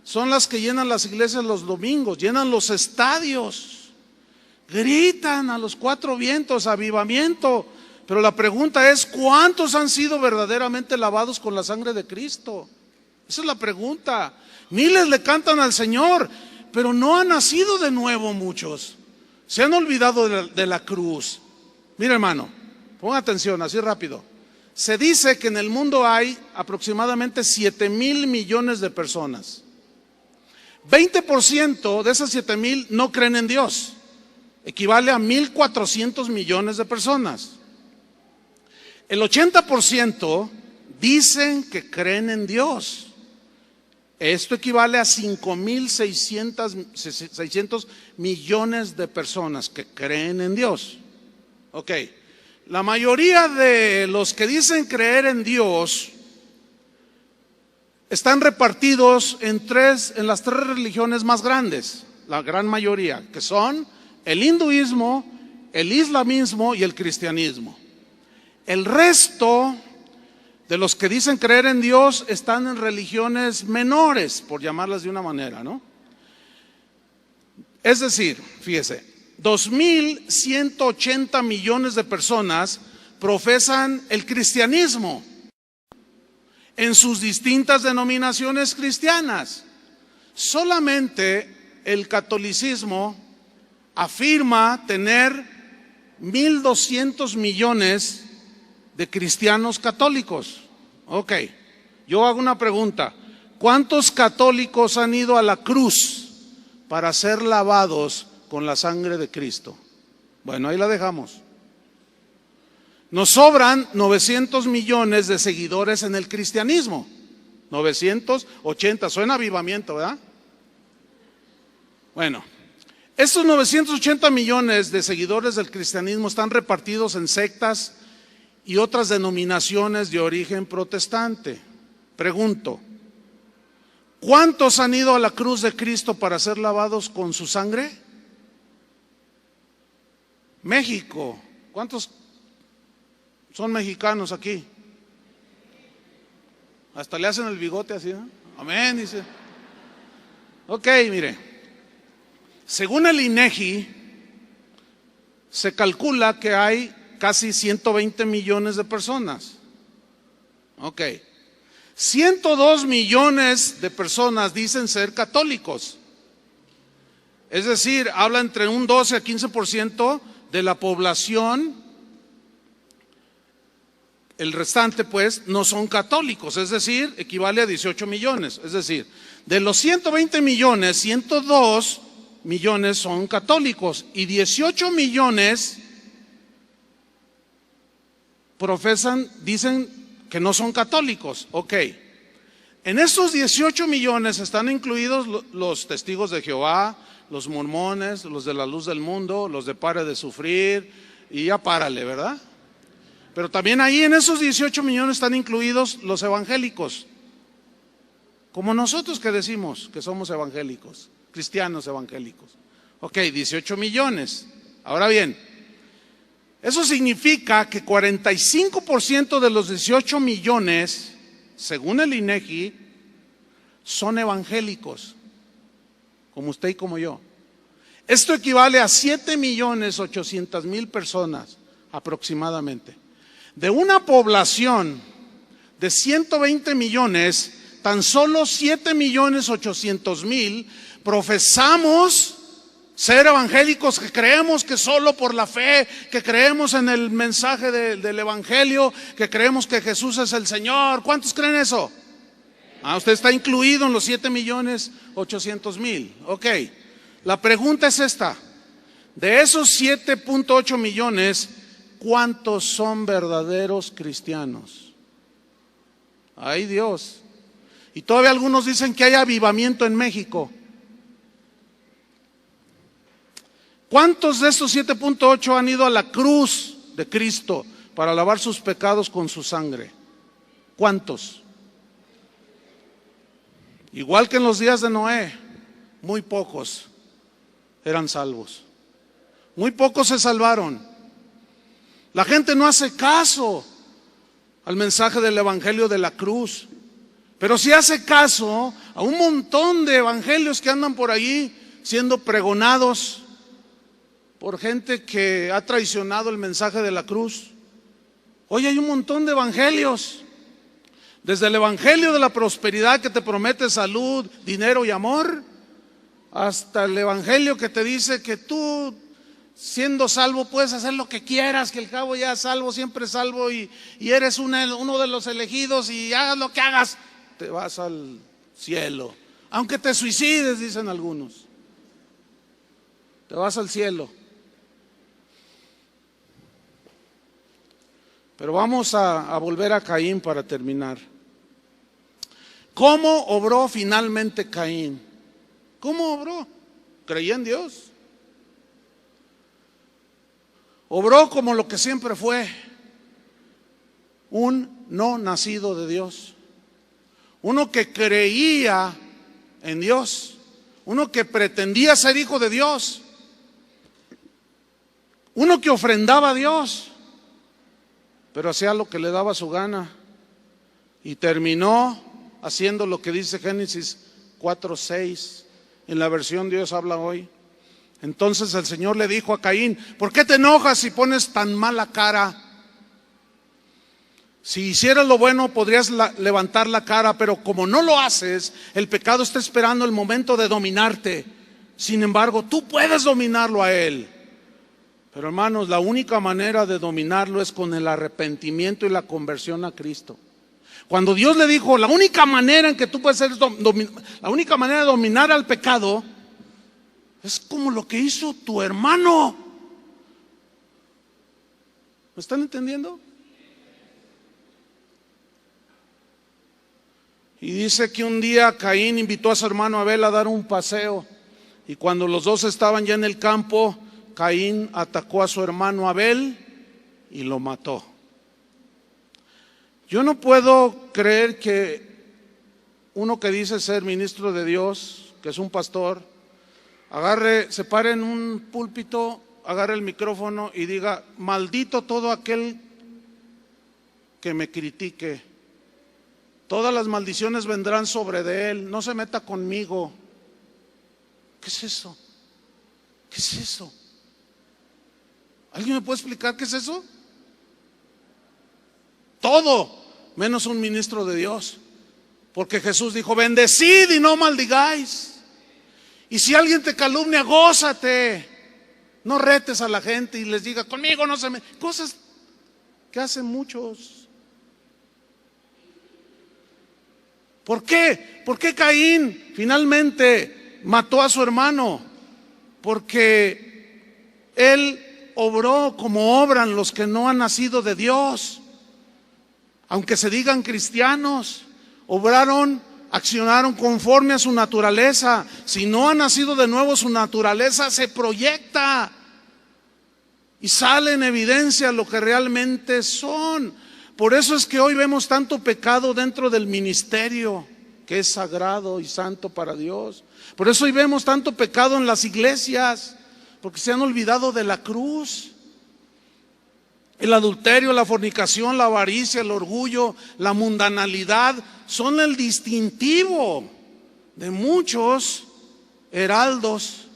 Speaker 1: son las que llenan las iglesias los domingos, llenan los estadios, gritan a los cuatro vientos: avivamiento. Pero la pregunta es: ¿cuántos han sido verdaderamente lavados con la sangre de Cristo? Esa es la pregunta. Miles le cantan al Señor, pero no han nacido de nuevo muchos. Se han olvidado de la cruz. Mira, hermano, ponga atención, así rápido. Se dice que en el mundo hay aproximadamente 7,000 millones de personas. 20% de esas 7,000 no creen en Dios. Equivale a 1,400 millones de personas. El 80% dicen que creen en Dios. Esto equivale a 5,600 millones de personas que creen en Dios. Ok, la mayoría de los que dicen creer en Dios están repartidos en las tres religiones más grandes, la gran mayoría, que son el hinduismo, el islamismo y el cristianismo. El resto de los que dicen creer en Dios están en religiones menores, por llamarlas de una manera, ¿no? Es decir, fíjese, 2,180 millones de personas profesan el cristianismo en sus distintas denominaciones cristianas. Solamente el catolicismo afirma tener 1,200 millones de cristianos católicos. Ok, yo hago una pregunta: ¿cuántos católicos han ido a la cruz para ser lavados con la sangre de Cristo? Bueno, ahí la dejamos. Nos sobran 900 millones de seguidores en el cristianismo. 980, suena avivamiento, ¿verdad? Bueno, estos 980 millones de seguidores del cristianismo están repartidos en sectas y otras denominaciones de origen protestante. Pregunto: ¿cuántos han ido a la cruz de Cristo para ser lavados con su sangre? México. ¿Cuántos son mexicanos aquí? Hasta le hacen el bigote así, ¿no? Amén, dice. Ok, mire. Según el INEGI, se calcula que hay casi 120 millones de personas. Ok. 102 millones de personas dicen ser católicos. Es decir, habla entre un 12 a 15% de la población. El restante, pues, no son católicos, es decir, equivale a 18 millones. Es decir, de los 120 millones, 102 millones son católicos y 18 millones dicen que no son católicos. Ok, en esos 18 millones están incluidos los testigos de Jehová, los mormones, los de la luz del mundo, los de Pare de Sufrir, y ya párale, ¿verdad? Pero también ahí en esos 18 millones están incluidos los evangélicos, como nosotros que decimos que somos evangélicos, cristianos evangélicos. Ok, 18 millones. Ahora bien, eso significa que 45% de los 18 millones, según el INEGI, son evangélicos, como usted y como yo. Esto equivale a 7,800,000 personas aproximadamente. De una población de 120 millones, tan solo 7,800,000 profesamos ser evangélicos, que creemos que solo por la fe, que creemos en el mensaje del evangelio, que creemos que Jesús es el Señor. ¿Cuántos creen eso? Usted está incluido en los 7,800,000. Ok, la pregunta es esta: de esos 7,8 millones, ¿cuántos son verdaderos cristianos? Ay, Dios. Y todavía algunos dicen que hay avivamiento en México. ¿Cuántos de estos 7,8 han ido a la cruz de Cristo para lavar sus pecados con su sangre? ¿Cuántos? Igual que en los días de Noé, muy pocos eran salvos. Muy pocos se salvaron. La gente no hace caso al mensaje del evangelio de la cruz, pero sí hace caso a un montón de evangelios que andan por ahí siendo pregonados por gente que ha traicionado el mensaje de la cruz. Hoy hay un montón de evangelios, desde el evangelio de la prosperidad que te promete salud, dinero y amor, hasta el evangelio que te dice que tú, siendo salvo, puedes hacer lo que quieras, que al cabo ya salvo, siempre salvo, y eres uno de los elegidos, y hagas lo que hagas, te vas al cielo. Aunque te suicides, dicen algunos, te vas al cielo. Pero vamos a volver a Caín para terminar. ¿Cómo obró finalmente Caín? ¿Cómo obró? Creía en Dios. Obró como lo que siempre fue, un no nacido de Dios. Uno que creía en Dios, uno que pretendía ser hijo de Dios, uno que ofrendaba a Dios, pero hacía lo que le daba su gana y terminó haciendo lo que dice Génesis 4:6 en la versión Dios habla hoy. Entonces el Señor le dijo a Caín: ¿por qué te enojas y pones tan mala cara? Si hicieras lo bueno podrías levantar la cara, pero como no lo haces, el pecado está esperando el momento de dominarte. Sin embargo, tú puedes dominarlo a él. Pero hermanos, la única manera de dominarlo es con el arrepentimiento y la conversión a Cristo. Cuando Dios le dijo, la única manera en que tú puedes ser, la única manera de dominar al pecado es como lo que hizo tu hermano. ¿Me están entendiendo? Y dice que un día Caín invitó a su hermano Abel a dar un paseo, y cuando los dos estaban ya en el campo, Caín atacó a su hermano Abel y lo mató. Yo no puedo creer que uno que dice ser ministro de Dios, que es un pastor, se pare en un púlpito, agarre el micrófono y diga: maldito todo aquel que me critique, todas las maldiciones vendrán sobre de él, no se meta conmigo. ¿Qué es eso? ¿Qué es eso? ¿Alguien me puede explicar qué es eso? Todo menos un ministro de Dios, porque Jesús dijo: bendecid y no maldigáis. Y si alguien te calumnia, gózate. No retes a la gente y les diga: conmigo no se me... Cosas que hacen muchos. ¿Por qué? ¿Por qué Caín finalmente mató a su hermano? Porque él obró como obran los que no han nacido de Dios. Aunque se digan cristianos, obraron, accionaron conforme a su naturaleza. Si no han nacido de nuevo, su naturaleza se proyecta y sale en evidencia lo que realmente son. Por eso es que hoy vemos tanto pecado dentro del ministerio, que es sagrado y santo para Dios. Por eso hoy vemos tanto pecado en las iglesias, porque se han olvidado de la cruz. El adulterio, la fornicación, la avaricia, el orgullo, la mundanalidad son el distintivo de muchos heraldos,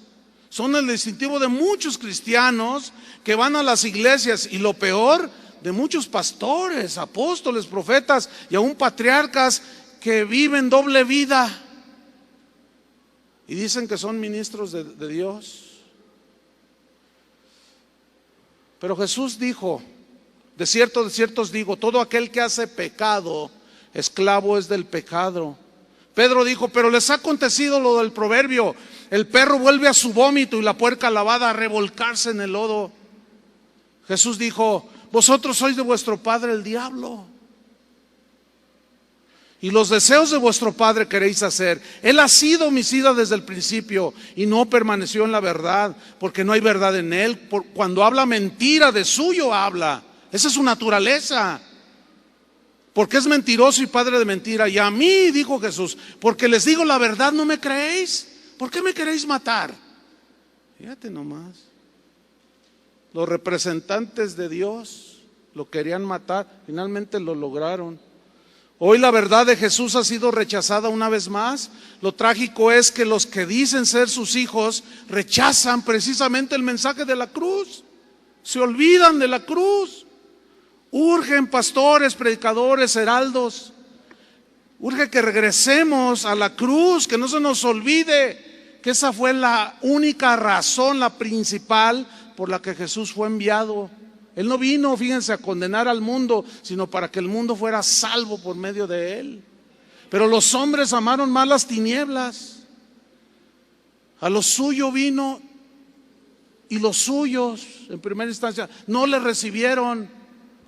Speaker 1: son el distintivo de muchos cristianos que van a las iglesias, y lo peor, de muchos pastores, apóstoles, profetas y aún patriarcas que viven doble vida y dicen que son ministros de Dios. Pero Jesús dijo: de cierto os digo, todo aquel que hace pecado, esclavo es del pecado. Pedro dijo: pero les ha acontecido lo del proverbio: el perro vuelve a su vómito y la puerca lavada a revolcarse en el lodo. Jesús dijo: vosotros sois de vuestro padre el diablo, y los deseos de vuestro padre queréis hacer. Él ha sido homicida desde el principio y no permaneció en la verdad, porque no hay verdad en él. Cuando habla mentira, de suyo habla. Esa es su naturaleza. porque es mentiroso y padre de mentira. Y a mí, dijo Jesús, porque les digo la verdad, ¿no me creéis? ¿Por qué me queréis matar? Fíjate nomás. Los representantes de Dios lo querían matar, finalmente lo lograron. Hoy la verdad de Jesús ha sido rechazada una vez más. Lo trágico es que los que dicen ser sus hijos rechazan precisamente el mensaje de la cruz. Se olvidan de la cruz. Urgen pastores, predicadores, heraldos. Urge que regresemos a la cruz, que no se nos olvide que esa fue la única razón, la principal por la que Jesús fue enviado. Él no vino, fíjense, a condenar al mundo, sino para que el mundo fuera salvo por medio de Él. Pero los hombres amaron más las tinieblas. A lo suyo vino y los suyos, en primera instancia, no le recibieron,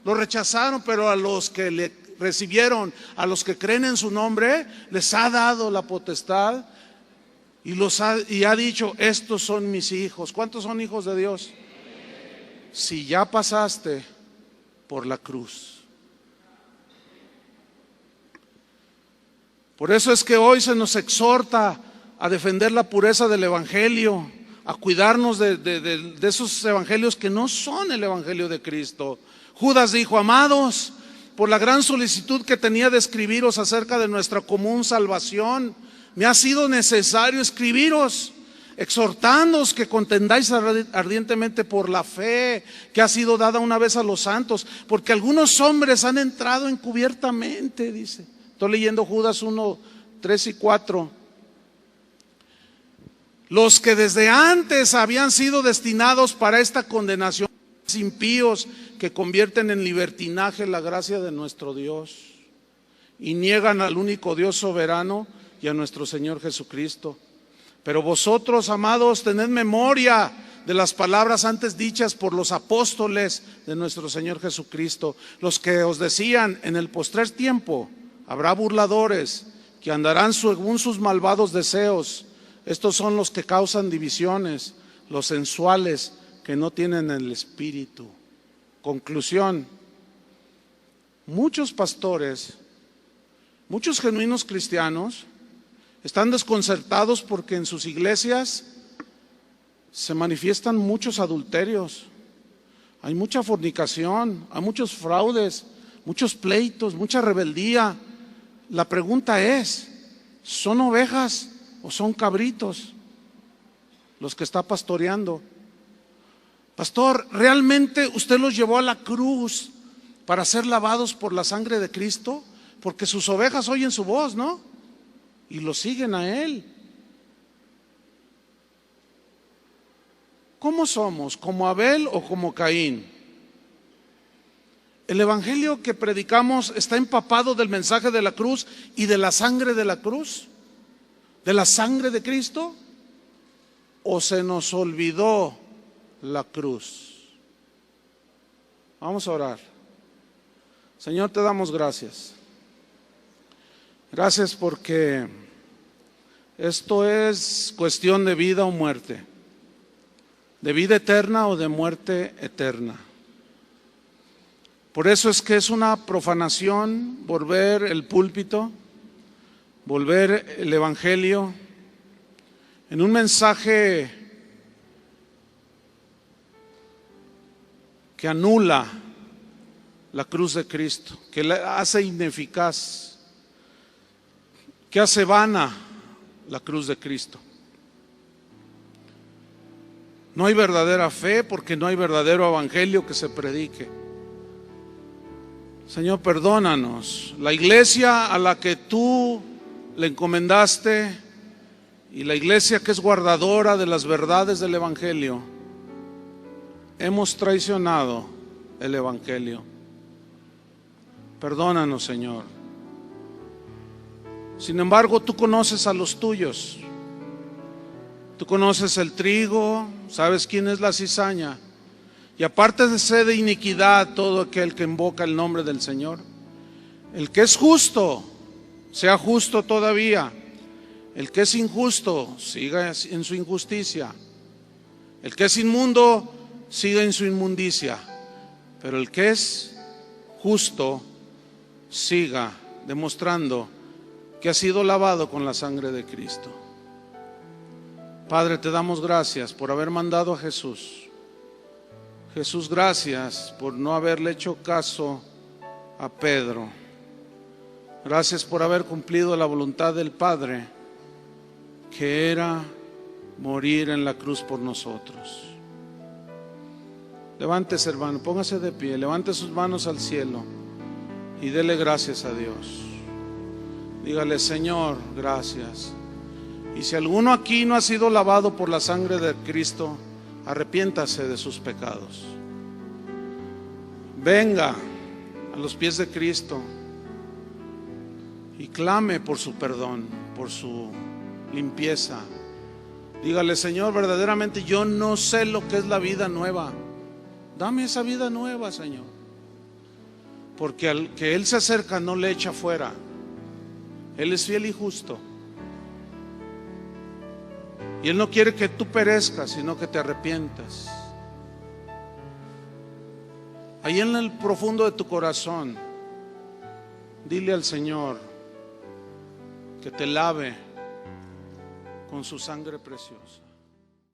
Speaker 1: lo rechazaron, pero a los que le recibieron, a los que creen en su nombre, les ha dado la potestad y ha dicho, estos son mis hijos. ¿Cuántos son hijos de Dios? Si ya pasaste por la cruz. Por eso es que hoy se nos exhorta a defender la pureza del evangelio, a cuidarnos de esos evangelios que no son el evangelio de Cristo. Judas dijo, amados, por la gran solicitud que tenía de escribiros acerca de nuestra común salvación, me ha sido necesario escribiros, exhortándoos que contendáis ardientemente por la fe que ha sido dada una vez a los santos, porque algunos hombres han entrado encubiertamente, dice. Estoy leyendo Judas 1, 3 y 4. Los que desde antes habían sido destinados para esta condenación, impíos que convierten en libertinaje la gracia de nuestro Dios y niegan al único Dios soberano y a nuestro Señor Jesucristo. Pero vosotros, amados, tened memoria de las palabras antes dichas por los apóstoles de nuestro Señor Jesucristo, los que os decían, en el postrer tiempo habrá burladores que andarán según sus malvados deseos. Estos son los que causan divisiones, los sensuales que no tienen el espíritu. Conclusión: muchos pastores, muchos genuinos cristianos están desconcertados porque en sus iglesias se manifiestan muchos adulterios, hay mucha fornicación, hay muchos fraudes, muchos pleitos, mucha rebeldía. La pregunta es, ¿son ovejas o son cabritos los que está pastoreando? Pastor, ¿realmente usted los llevó a la cruz para ser lavados por la sangre de Cristo? Porque sus ovejas oyen su voz, ¿no? Y lo siguen a Él. ¿Cómo somos? ¿Como Abel o como Caín? El evangelio que predicamos está empapado del mensaje de la cruz y de la sangre de la cruz, de la sangre de Cristo, o se nos olvidó la cruz. Vamos a orar. Señor, te damos gracias. Gracias porque esto es cuestión de vida o muerte, de vida eterna o de muerte eterna. Por eso es que es una profanación volver el púlpito, volver el evangelio en un mensaje que anula la cruz de Cristo, que la hace ineficaz, que hace vana la cruz de Cristo. No hay verdadera fe porque no hay verdadero evangelio que se predique. Señor, perdónanos. La iglesia a la que tú le encomendaste y la iglesia que es guardadora de las verdades del evangelio, hemos traicionado el evangelio. Perdónanos, Señor. Sin embargo, tú conoces a los tuyos. Tú conoces el trigo, sabes quién es la cizaña. Y apártese de iniquidad todo aquel que invoca el nombre del Señor. El que es justo, sea justo todavía. El que es injusto, siga en su injusticia. El que es inmundo, siga en su inmundicia. Pero el que es justo, siga demostrando que ha sido lavado con la sangre de Cristo. Padre, te damos gracias por haber mandado a Jesús. Jesús, gracias por no haberle hecho caso a Pedro. Gracias por haber cumplido la voluntad del Padre, que era morir en la cruz por nosotros. Levántese, hermano, póngase de pie, levante sus manos al cielo y dele gracias a Dios. Dígale: Señor, gracias. Y si alguno aquí no ha sido lavado por la sangre de Cristo, arrepiéntase de sus pecados. Venga a los pies de Cristo y clame por su perdón, por su limpieza. Dígale: Señor, verdaderamente yo no sé lo que es la vida nueva. Dame esa vida nueva, Señor. Porque al que Él se acerca no le echa fuera. Él es fiel y justo. Y Él no quiere que tú perezcas, sino que te arrepientas. Ahí en el profundo de tu corazón, dile al Señor que te lave con su sangre preciosa.